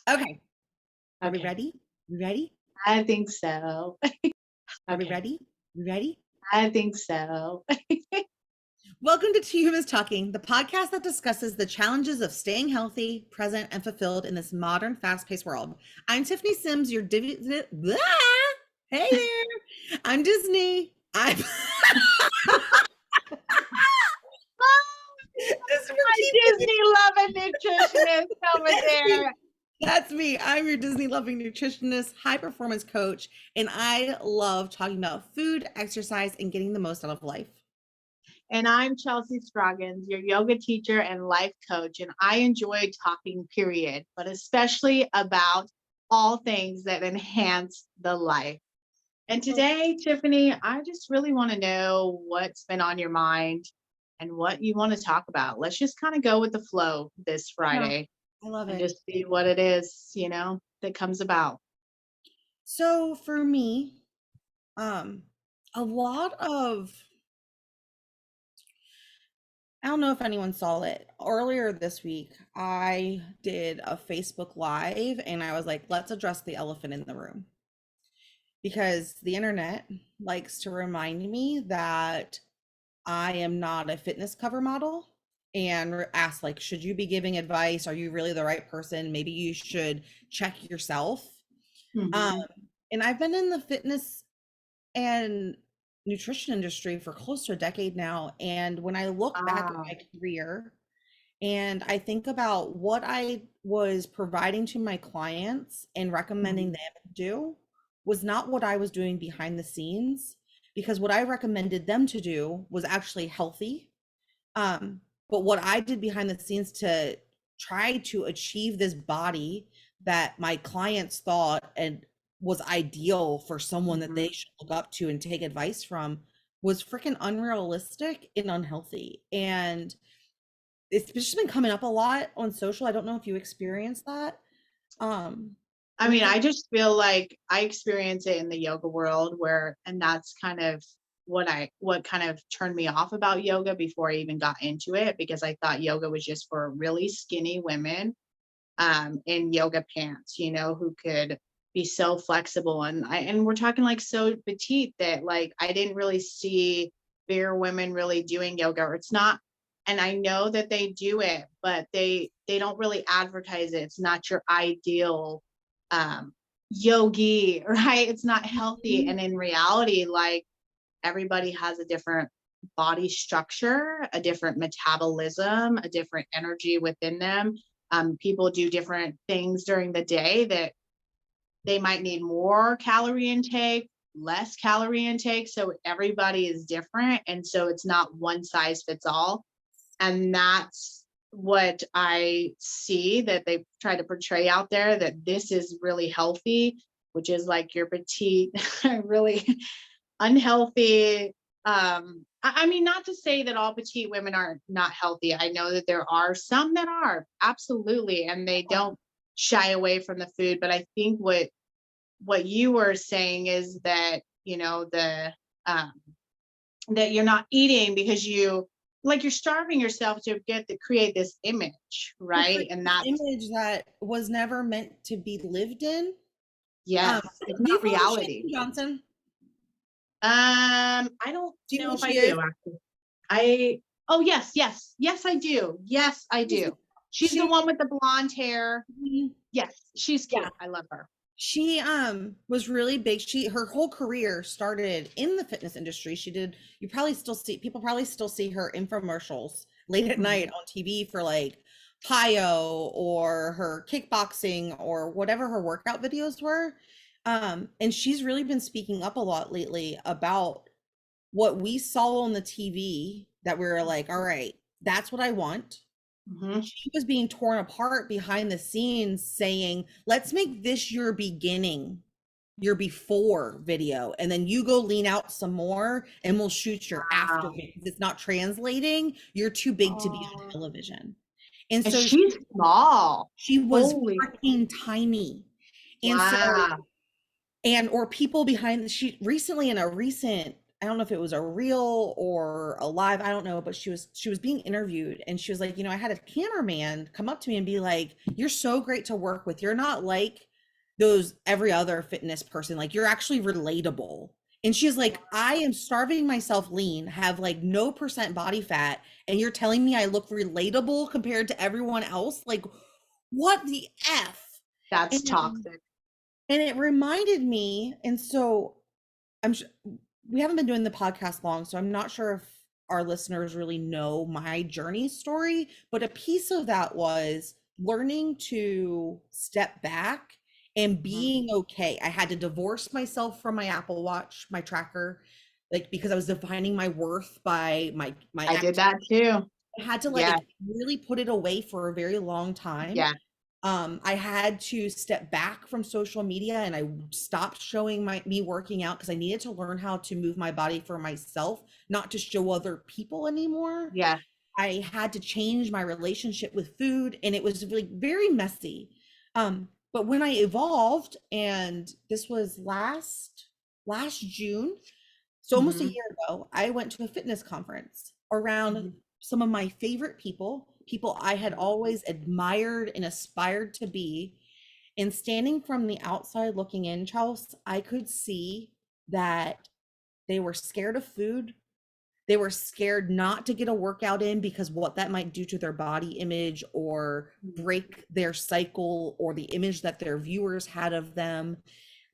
Okay. Are we Okay, ready? We ready? I think so. Are we Okay, ready? We ready? I think so. Welcome to Two Humans Talking, the podcast that discusses the challenges of staying healthy, present, and fulfilled in this modern, fast-paced world. I'm Tiffany Sims, your blah! Hey there. I'm Disney. I'm this My Disney loving nutritionist over That's me. there. That's me. I'm your Disney loving nutritionist, high performance coach, and I love talking about food, exercise, and getting the most out of life. And I'm Chelsea Scroggins, your yoga teacher and life coach. And I enjoy talking, period, but especially about all things that enhance the life. And today, Tiffany, I just really want to know what's been on your mind and what you want to talk about. Let's just kind of go with the flow this Yeah, Friday I love and it. just see what it is, that comes about. So for me, um, a lot of I don't know if anyone saw it. Earlier this week, I did a Facebook Live and I was like, let's address the elephant in the room. Because the internet likes to remind me that I am not a fitness cover model and ask like, should you be giving advice? Are you really the right person? Maybe you should check yourself. Um, Mhm. and I've been in the fitness and nutrition industry for close to a decade now. And when I look back at Ah, my career and I think about what I was providing to my clients and recommending mhm, them do was not what I was doing behind the scenes, because what I recommended them to do was actually healthy. But what I did behind the scenes to try to achieve this body that my clients thought and was ideal for someone that they mhm. should look up to and take advice from was freaking unrealistic and unhealthy. And it's just been coming up a lot on social. I don't know if you experienced that. Um, I and mean, it's I just feel like I experience it in the yoga world and that's kind of what kind of turned me off about yoga before I even got into it, because I thought yoga was just for really skinny women in yoga pants, who could be so flexible. And we're talking like so petite that like I didn't really see bigger women really doing yoga. Or it's not, and I know that they do it, but they don't really advertise it. It's not your ideal um yogi, right? It's not healthy. And in reality, like everybody has a different body structure, a different metabolism, a different energy within them. People do different things during the day that they might need more calorie intake, less calorie intake. So everybody is different. And so it's not one size fits all. And that's what I see that they try to portray out there, that this is really healthy, which is like your petite, really unhealthy. I mean, not to say that all petite women are not healthy. I know that there are some that are, absolutely, and they don't shy away from the food. But I think what you were saying is that um, that you're not eating because you're starving yourself to get to create this image, to right? create And this that's, image that was never meant to be lived in. Um, yes, it's do you not follow reality. Shannon Johnson? I don't Do you know know who if she I is? do actually. I Oh, yes, yes, yes, I do. Yes, I She's- do. She's the She, one with the blonde hair. Yes, she's yeah, cute. I love her. she was really big. Her whole career started in the fitness industry. She did, you probably still see, people probably still see her infomercials late at night Mhm. on TV for like Pio or her kickboxing or whatever her workout videos were. And she's really been speaking up a lot lately about what we saw on the TV, that we were like, all right, that's what I want. Mhm. She was being torn apart behind the scenes saying, let's make this your beginning, your before video, and then you go lean out some more and we'll shoot your after Wow. because it's not translating. You're too big to be on Oh, television. And and so she's small. she was Holy, freaking tiny. And so wow. and or people behind, she recently in a recent, I don't know if it was a reel or a live, I don't know, but she was being interviewed, and she was like, I had a cameraman come up to me and be like, "You're so great to work with. You're not like those every other fitness person. Like, you're actually relatable." And she's like, "I am starving myself lean, have like no percent body fat, and you're telling me I look relatable compared to everyone else? Like, what the F?" That's And toxic. and it reminded me, and so I'm sure we haven't been doing the podcast long, so I'm not sure if our listeners really know my journey story, but a piece of that was learning to step back and Mhm. being okay. I had to divorce myself from my Apple Watch, my tracker, like because I was defining my worth by my I did that activity. too. I had to Yeah, like really put it away for a very long time. yeah, I had to step back from social media, and I stopped showing me working out because I needed to learn how to move my body for myself, not to show other people anymore. yeah. I had to change my relationship with food, and it was like very messy. But when I evolved, and this was last June, so almost a Mhm, year ago, I went to a fitness conference around mhm, some of my favorite people I had mhm. always admired and aspired to be. And standing from the outside looking in, Charles, I could see that they were scared of food. They were scared not to get a workout in because what that might do to their body image or Mhm. break their cycle or the image that their viewers had of them.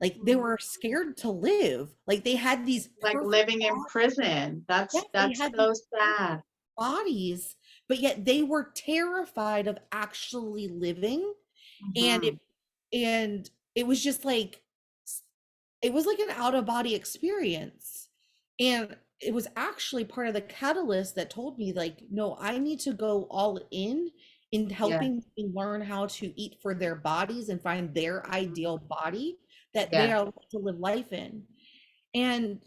Like they Mhm. were scared to live. Like they had these Like perfect living in prison. Yes, they That's had these so perfect sad. bodies, but yet they were terrified of actually living. And it Mhm. and it was just like it was like an out of body experience. And it was actually part of the catalyst that told me like, no, I need to go all in Yeah. helping me learn how to eat for their bodies and find their ideal Mhm. body that they Yeah. are to live life in. And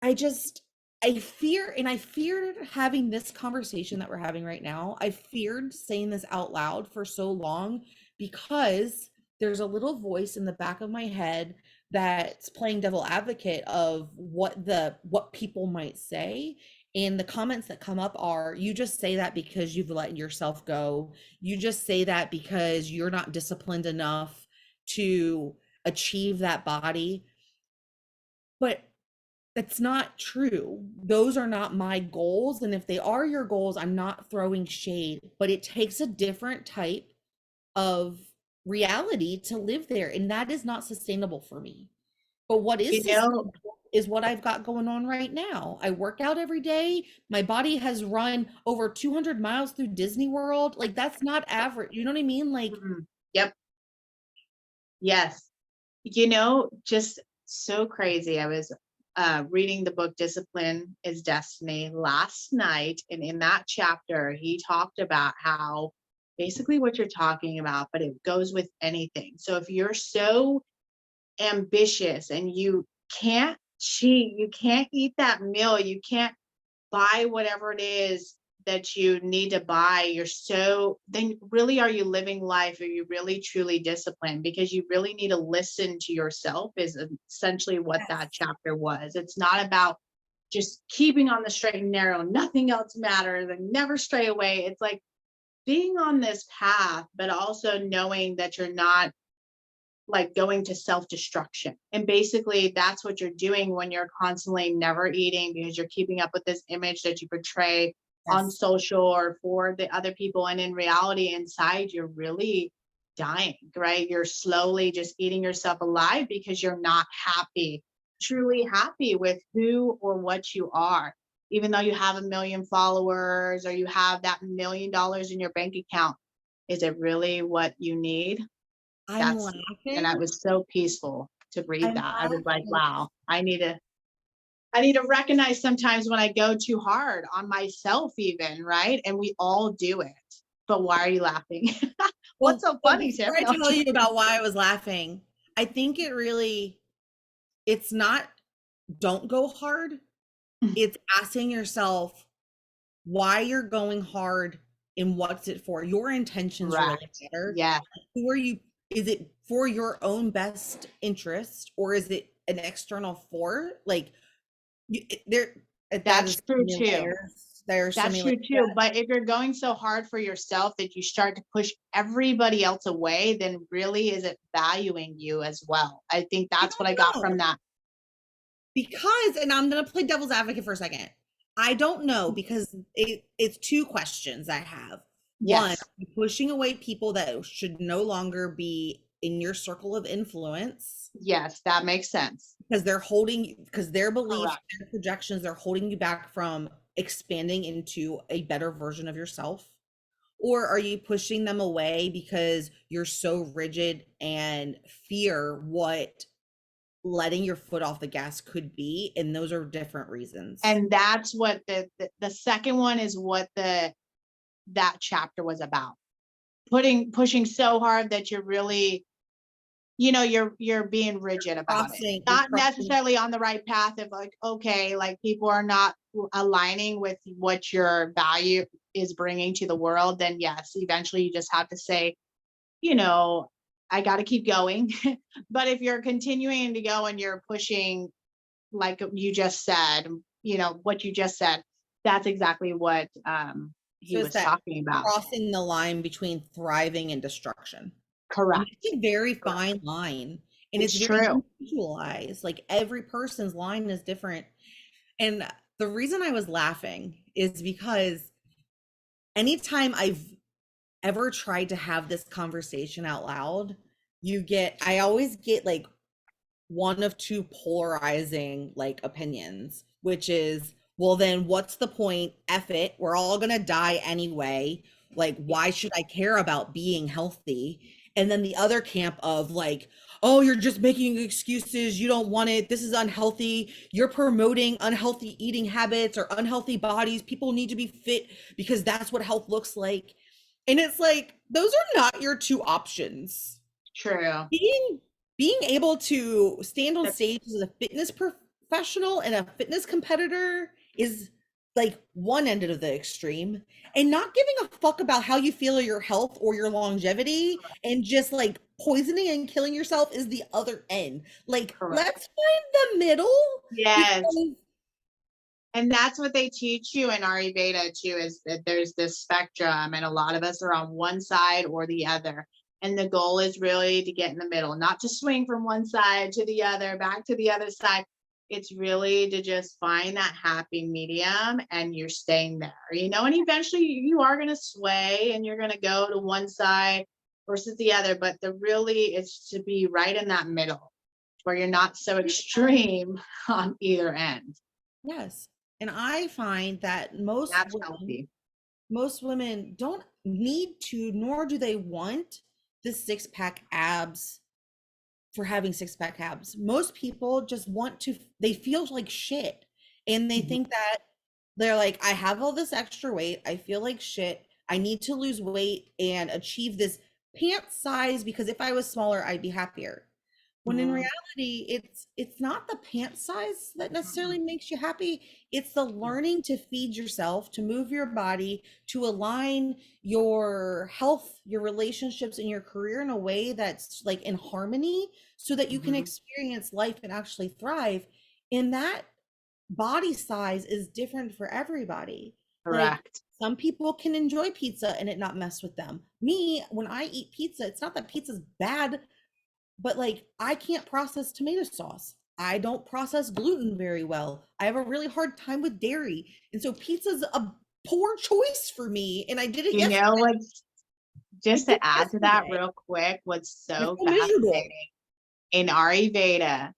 I just I feared having this conversation that we're having right now. I feared saying this out loud for so long because there's a little voice in the back of my head that's playing devil advocate of what people might say. And the comments that come up are, you just say that because you've let yourself go. You just say that because you're not disciplined enough to achieve that body. But that's not true. Those are not my goals. And if they are your goals, I'm not throwing shade, but it takes a different type of reality to live there. And that is not sustainable for me. But what is You know, sustainable is what I've got going on right now. I work out every day. My body has run over 200 miles through Disney World. Like, that's not average. You know what I mean? Like, mhm. Yep. Yes. Just so crazy. I was reading the book Discipline is Destiny last night. And in that chapter, he talked about how basically what you're talking about, but it goes with anything. So if you're so ambitious and you can't cheat, you can't eat that meal, you can't buy whatever it is that you need to buy, then really are you living life? Are you really truly disciplined? Because you really need to listen to yourself, is essentially what that yes, chapter was. It's not about just keeping on the straight and narrow, nothing else matters, and never stray away. It's like being on this path, but also knowing that you're not like going to self-destruction. And basically that's what you're doing when you're constantly never eating because you're keeping up with this image that you portray on yes. social or for the other people. And in reality, inside, you're really dying, right? You're slowly just eating yourself alive because you're not happy, truly happy with who or what you are. Even though you have a million followers or you have that $1 million in your bank account, is it really what you need? I'm That's and I laughing. was so peaceful to read I'm that. I was like, laughing. wow, I need to recognize sometimes when I go too hard on myself even, right? And we all do it. But why are you laughing? What's Well, so but funny, before Tiff? I No, tell you about why I was laughing, I think it's not don't go hard. It's asking yourself why you're going hard and what's it for. Your intentions really correct. matter. Yeah. Who are you? Is it for your own best interest or is it an external for? Like, There, that That's is so true many too. layers. There are so That's many true layers. too. But if you're going so hard for yourself that you start to push everybody else away, then really is it valuing you as well? I think I that's what I got don't from know. that. Because, and I'm going to play devil's advocate for a second. I don't know because it's two questions I have. One, Yes. pushing away people that should no longer be in your circle of influence Yes, that makes sense. because because their beliefs, Correct. their projections, they're holding you back from expanding into a better version of yourself. Or are you pushing them away because you're so rigid and fear what letting your foot off the gas could be? And those are different reasons. And that's what the second one is what that chapter was about. Pushing so hard that you're really, you're being rigid about it. You're Not crossing. necessarily on the right path of like, okay, like people are not aligning with what your value is bringing to the world, then yes, eventually you just have to say, you know, I got to keep going. But if you're continuing to go and you're pushing, like you just said, what you just said, that's exactly what So he it's was that talking about. crossing the line between thriving and destruction. And Correct. it's a very Correct. fine line. And it's It's very true. individualized. Like every person's line is different. And the reason I was laughing is because anytime I've ever tried to have this conversation out loud, I always get like one of two polarizing like opinions, which is, well, then what's the point? F it. We're all going to die anyway. Like, why should I care about being healthy? And then the other camp of like, oh, you're just making excuses. You don't want it. This is unhealthy. You're promoting unhealthy eating habits or unhealthy bodies. People need to be fit because that's what health looks like. And it's like, those are not your two options. True. Being able to stand on That, stage as a fitness professional and a fitness competitor is like one end of the extreme, and not giving a fuck about how you feel or your health or your longevity and just like poisoning and killing yourself is the other end. Like, correct. let's find the middle Yes. because And that's what they teach you in Ayurveda too, is that there's this spectrum and a lot of us are on one side or the other. And the goal is really to get in the middle, not to swing from one side to the other, back to the other side. It's really to just find that happy medium and you're staying there, and eventually you are going to sway and you're going to go to one side versus the other. But the really is to be right in that middle where you're not so extreme on either end. yes. And I find that That's healthy. most women don't need to, nor do they want the six pack abs for having six pack abs. Most people just want to, they feel like shit. And they Mhm. think that they're like, I have all this extra weight. I feel like shit. I need to lose weight and achieve this pant size because if I was smaller, I'd be happier. When in Mhm. reality, it's not the pant size that necessarily makes you happy. It's the learning to feed yourself, to move your body, to align your health, your relationships, and your career in a way that's like in harmony so that you can Mhm. experience life and actually thrive. And that body size is different for everybody. Like Correct. some people can enjoy pizza and it not mess with them. Me, when I eat pizza, it's not that pizza's bad, but like I can't process tomato sauce. I don't process gluten very well. I have a really hard time with dairy. And so pizza's a poor choice for me. And I did it You yesterday. know what's I just did to it add to that yesterday. real quick, what's I so feel miserable. fascinating in Ayurveda,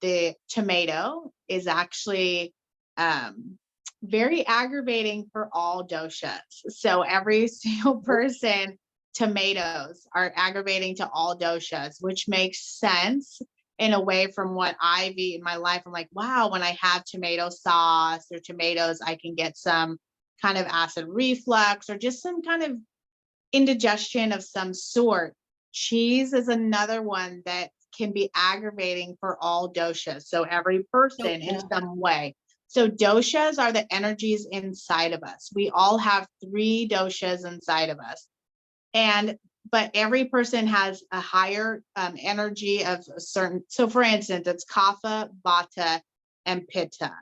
the tomato is actually um, very aggravating for all doshas. So every single person, tomatoes are aggravating to all doshas, which makes sense in a way from what I've eaten in my life. I'm like, wow, when I have tomato sauce or tomatoes, I can get some kind of acid reflux or just some kind of indigestion of some sort. Cheese is another one that can be aggravating for all doshas. So every So person in yeah. some way. So doshas are the energies inside of us. We all have 3 doshas inside of us. But every person has a higher energy of a certain. So for instance, it's kapha, vata, and pitta.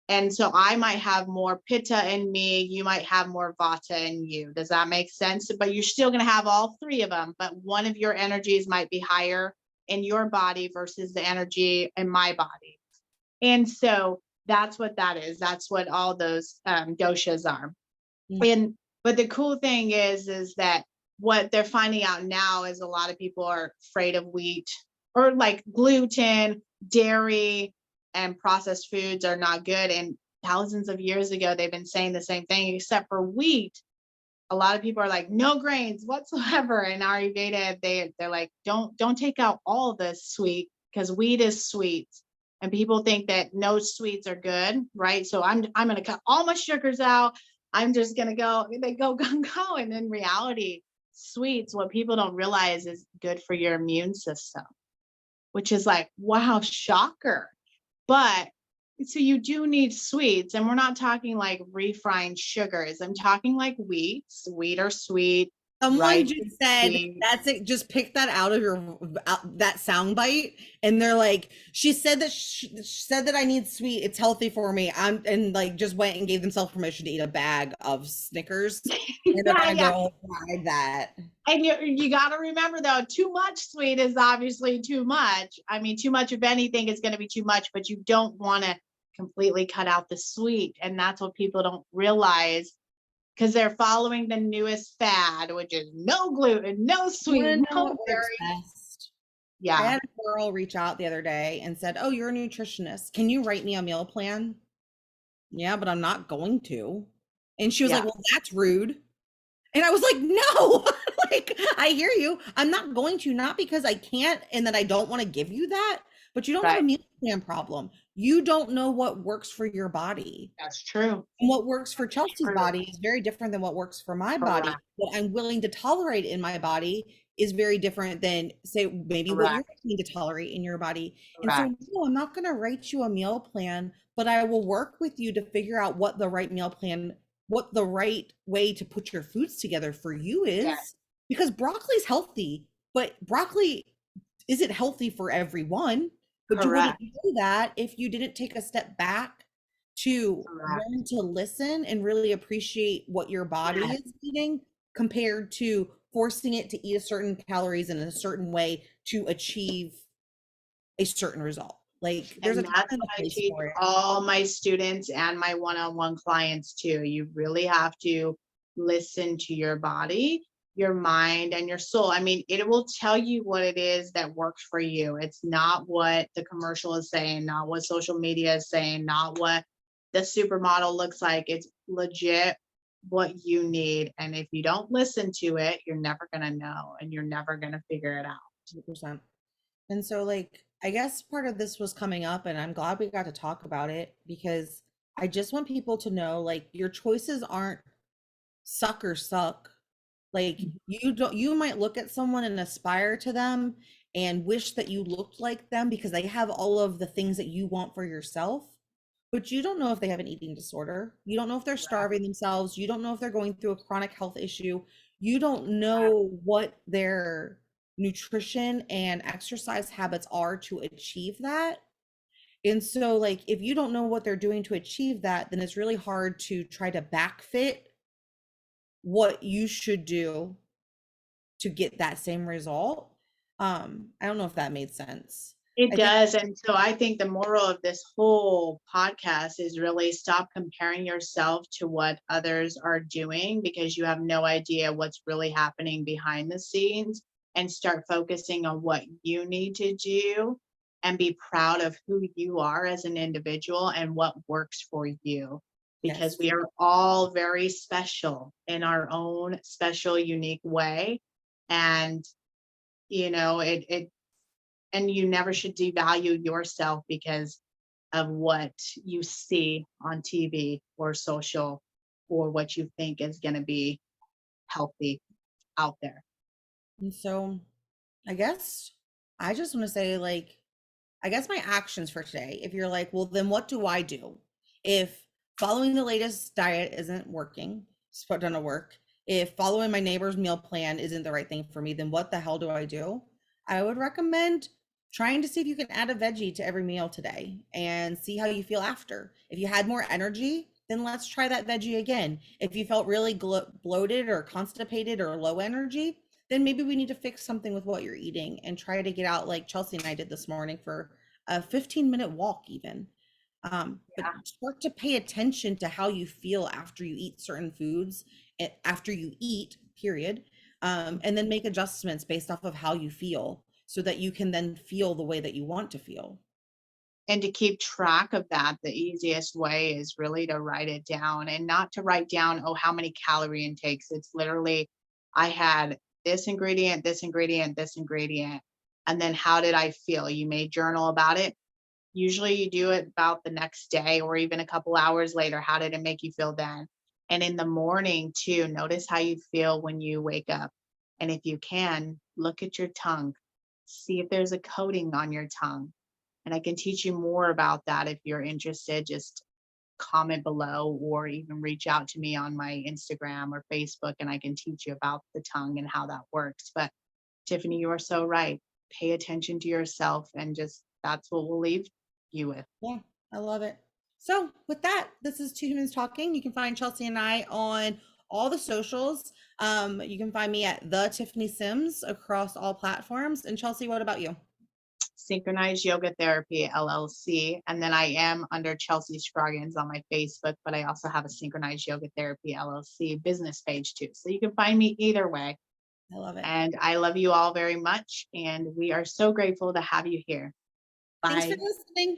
And so I might have more pitta in me, you might have more vata in you. Does that make sense? But you're still going to have all three of them, but one of your energies might be higher in your body versus the energy in my body. And so that's what that is. That's what all those doshas are. Mm. And but the cool thing is that what they're finding out now is a lot of people are afraid of wheat or like gluten, dairy, and processed foods are not good. And thousands of years ago, they've been saying the same thing, except for wheat. A lot of people are like, no grains whatsoever. In Ayurveda, they're like, don't take out all the sweet because wheat is sweet. And people think that no sweets are good, right? So I'm gonna cut all my sugars out. I'm just gonna go, they go. And in reality, sweets, what people don't realize is good for your immune system, which is like, wow, shocker. But so you do need sweets, and we're not talking like refined sugars. I'm talking like wheats. Wheat are sweet, Someone rice just is said, sweet. "That's it." Just pick that out of your that sound bite, and they're like, "She said that she said that I need sweet. It's healthy for me." I'm and like just went and gave themselves permission to eat a bag of Snickers, and they're Yeah, gonna yeah. go try that. And you got to remember though, too much sweet is obviously too much. I mean, too much of anything is going to be too much, but you don't want to completely cut out the sweet. And that's what people don't realize because they're following the newest fad, which is no gluten, no You sweet, wanna know no what works dairy. best? I Yeah, had a girl reach out the other day and said, "Oh, you're a nutritionist. Can you write me a meal plan?" Yeah, but I'm not going to. And she was like, yeah, "Well, that's rude." And I was like, "No." Like, I hear you. I'm not going to, not because I can't and that I don't want to give you that, but you don't have a right. meal plan problem. You don't know what works for your body. That's true. And what works for That's Chelsea's true. body is very different than what works for my body. Correct. What I'm willing to tolerate in my body is very different than, say, maybe what you're Correct. willing to tolerate in your body. And so, Correct. no, I'm not going to write you a meal plan, but I will work with you to figure out what the right meal plan, what the right way to put your foods together for you Yeah. is. Because broccoli's healthy, but broccoli isn't healthy for everyone. But you wouldn't Correct. know that if you didn't take a step back to Correct. learn to listen and really appreciate what your body Yes. is eating compared to forcing it to eat a certain calories in a certain way to achieve a certain result. Like there's a And time that's and what a I place teach for it. all my students and my one-on-one clients too. You really have to listen to your body, your mind, and your soul. I mean, it will tell you what it is that works for you. It's not what the commercial is saying, not what social media is saying, not what the supermodel looks like. It's legit what you need. And if you don't listen to it, you're never going to know and you're never going to figure it out. 100%. And so, like, I guess part of this was coming up, and I'm glad we got to talk about it because I just want people to know, like, your choices aren't suck or suck. Like, you might look at someone and aspire to them and wish that you looked like them because they have all of the things that you want for yourself. But you don't know if they have an eating disorder. You don't know if they're starving themselves. You don't know if they're going through a chronic health issue. You don't know what their nutrition and exercise habits are to achieve that. And so, like, if you don't know what they're doing to achieve that, then it's really hard to try to backfit what you should do to get that same result. I don't know if that made sense. It I think does. And so I think the moral of this whole podcast is really stop comparing yourself to what others are doing because you have no idea what's really happening behind the scenes and start focusing on what you need to do and be proud of who you are as an individual and what works for you because yes. we are all very special in our own special, unique way. And it and you never should devalue yourself because of what you see on TV or social or what you think is going to be healthy out there. And so I guess I just want to say, like, I guess my actions for today, if you're like, well, then what do I do? If following the latest diet isn't working, it's put on to work. If following my neighbor's meal plan isn't the right thing for me, then what the hell do I do? I would recommend trying to see if you can add a veggie to every meal today and see how you feel after. If you had more energy, then let's try that veggie again. If you felt really bloated or constipated or low energy, then maybe we need to fix something with what you're eating and try to get out like Chelsea and I did this morning for a 15-minute walk even. But Yeah. start to pay attention to how you feel after you eat certain foods, after you eat, period. And then make adjustments based off of how you feel so that you can then feel the way that you want to feel. And to keep track of that, the easiest way is really to write it down, and not to write down, oh, how many calorie intakes. It's literally, I had this ingredient, this ingredient, this ingredient. And then how did I feel? You may journal about it. Usually you do it about the next day or even a couple hours later. How did it make you feel then? And in the morning too, notice how you feel when you wake up. And if you can, look at your tongue, see if there's a coating on your tongue. And I can teach you more about that if you're interested. Just comment below or even reach out to me on my Instagram or Facebook, and I can teach you about the tongue and how that works. But Tiffany, you are so right. Pay attention to yourself, and just that's what we'll leave you with. Yeah, I love it. So, with that, this is Two Humans Talking. You can find Chelsea and I on all the socials. You can find me at the Tiffany Sims across all platforms. And Chelsea, what about you? Synchronized Yoga Therapy LLC. And then I am under Chelsea Scroggins on my Facebook, but I also have a Synchronized Yoga Therapy LLC business page too. So you can find me either way. I love it. And I love you all very much. And we are so grateful to have you here. Thanks for Bye. listening.